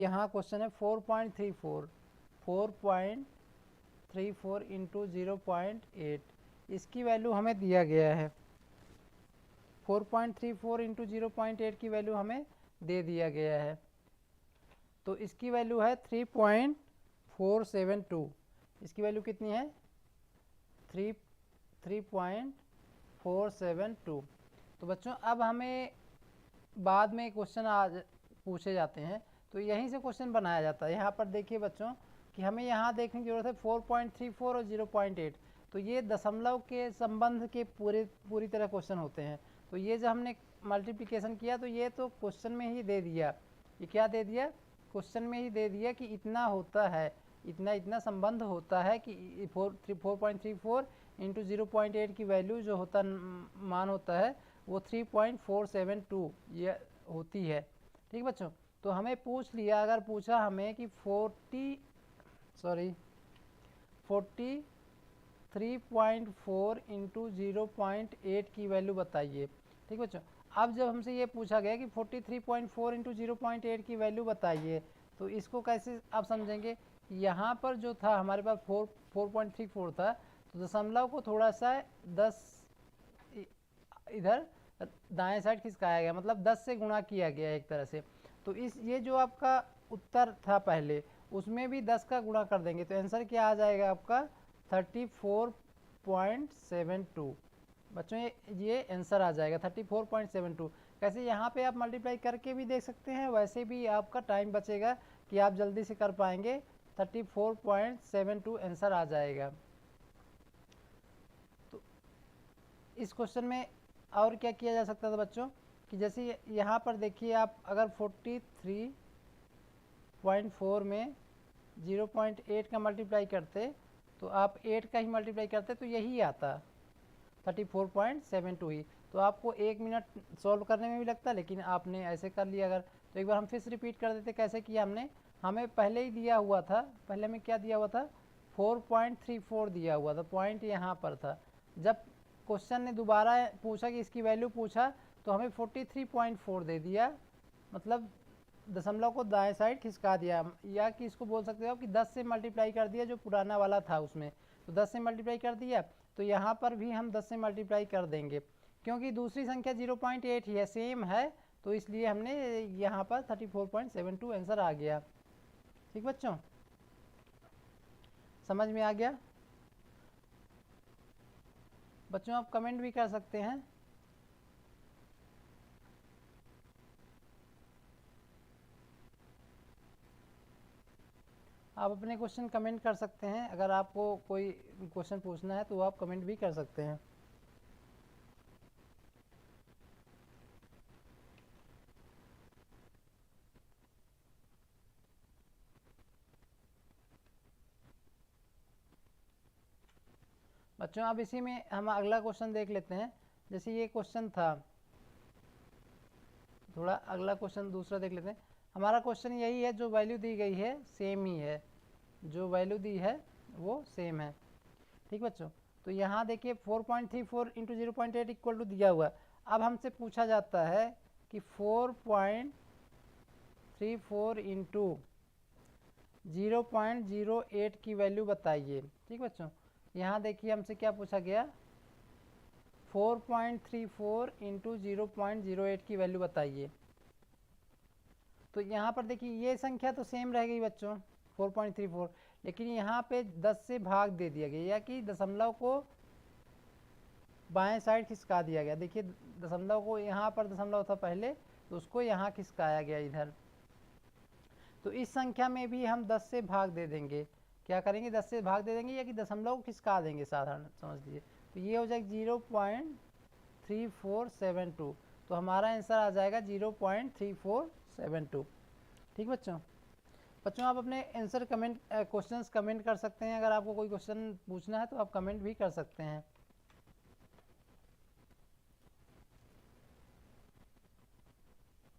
यहाँ क्वेश्चन है 4.34 4.34 इंटू 0.8, इसकी वैल्यू हमें दिया गया है। 4.34 इंटू 0.8 की वैल्यू हमें दे दिया गया है। तो इसकी वैल्यू है 3.472। इसकी वैल्यू कितनी है? 3.472। तो बच्चों अब हमें बाद में क्वेश्चन आज पूछे जाते हैं तो यहीं से क्वेश्चन बनाया जाता है। यहाँ पर देखिए बच्चों कि हमें यहाँ देखने की जरूरत है 4.34 और 0.8, तो ये दशमलव के संबंध के पूरी तरह क्वेश्चन होते हैं। तो ये जो हमने मल्टीप्लिकेशन किया तो ये तो क्वेश्चन में ही दे दिया। ये क्या दे दिया? क्वेश्चन में ही दे दिया कि इतना होता है, इतना संबंध होता है कि 4.34 इंटू 0.8 की वैल्यू जो होता मान होता है वो 3.472 ये होती है। ठीक बच्चों, तो हमें पूछ लिया, अगर पूछा हमें कि 43.4 इंटू 0.8 की वैल्यू बताइए। ठीक बच्चों, अब जब हमसे ये पूछा गया कि 43.4 इंटू 0.8 की वैल्यू बताइए तो इसको कैसे आप समझेंगे? यहाँ पर जो था हमारे पास 4.34 था, तो दशमलव को थोड़ा सा 10 इधर दाएं साइड खिसकाया गया, मतलब 10 से गुणा किया गया एक तरह से। तो इस ये जो आपका उत्तर था पहले उसमें भी 10 का गुणा कर देंगे तो आंसर क्या आ जाएगा आपका? 34.72। बच्चों ये आंसर आ जाएगा 34.72। कैसे? यहाँ पे आप मल्टीप्लाई करके भी देख सकते हैं, वैसे भी आपका टाइम बचेगा कि आप जल्दी से कर पाएंगे। 34.72 आंसर आ जाएगा। तो इस क्वेश्चन में और क्या किया जा सकता था बच्चों कि जैसे यहाँ पर देखिए, आप अगर 43.4 में 0.8 का मल्टीप्लाई करते तो आप 8 का ही मल्टीप्लाई करते तो यही आता 34.72 ही। तो आपको 1 मिनट सॉल्व करने में भी लगता, लेकिन आपने ऐसे कर लिया। अगर तो एक बार हम फिर से रिपीट कर देते, कैसे किया हमने? हमें पहले ही दिया हुआ था, पहले में क्या दिया हुआ था? 4.34 दिया हुआ था, पॉइंट यहाँ पर था। जब क्वेश्चन ने दोबारा पूछा कि इसकी वैल्यू पूछा तो हमें 43.4 दे दिया, मतलब दशमलव को दाएं साइड खिसका दिया, या कि इसको बोल सकते हो कि 10 से मल्टीप्लाई कर दिया जो पुराना वाला था उसमें, तो 10 से मल्टीप्लाई कर दिया। तो यहाँ पर भी हम 10 से मल्टीप्लाई कर देंगे, क्योंकि दूसरी संख्या 0.8 ही है, सेम है, तो इसलिए हमने यहाँ पर 34.72 आंसर आ गया। ठीक बच्चों, समझ में आ गया? बच्चों आप कमेंट भी कर सकते हैं। आप अपने क्वेश्चन कमेंट कर सकते हैं, अगर आपको कोई क्वेश्चन पूछना है तो आप कमेंट भी कर सकते हैं। बच्चों अब इसी में हम अगला क्वेश्चन देख लेते हैं। जैसे ये क्वेश्चन था, थोड़ा अगला क्वेश्चन दूसरा देख लेते हैं। हमारा क्वेश्चन यही है, जो वैल्यू दी गई है सेम ही है, जो वैल्यू दी है वो सेम है। ठीक बच्चों, तो यहाँ देखिए 4.34 इंटू 0.8 इक्वल टू दिया हुआ। अब हमसे पूछा जाता है कि 4.34 इंटू 0.08 की वैल्यू बताइए। ठीक बच्चों, यहाँ देखिए हमसे क्या पूछा गया? 4.34 इंटू 0.08 की वैल्यू बताइए। तो यहाँ पर देखिए ये संख्या तो सेम रह गई बच्चों 4.34, लेकिन यहाँ पे 10 से भाग दे दिया गया, या कि दशमलव को बाएं साइड खिसका दिया गया। देखिए दशमलव को, यहाँ पर दशमलव था पहले तो उसको यहाँ खिसकाया गया इधर। तो इस संख्या में भी हम 10 से भाग दे देंगे। क्या करेंगे? 10 से भाग दे देंगे, या कि दशमलव को खिसका देंगे, साधारण समझ लीजिए। तो ये हो जाएगा 0.3472। तो हमारा आंसर आ जाएगा 0.3472। ठीक बच्चों, आप अपने आंसर कमेंट क्वेश्चंस कमेंट कर सकते हैं। अगर आपको कोई क्वेश्चन पूछना है तो आप कमेंट भी कर सकते हैं।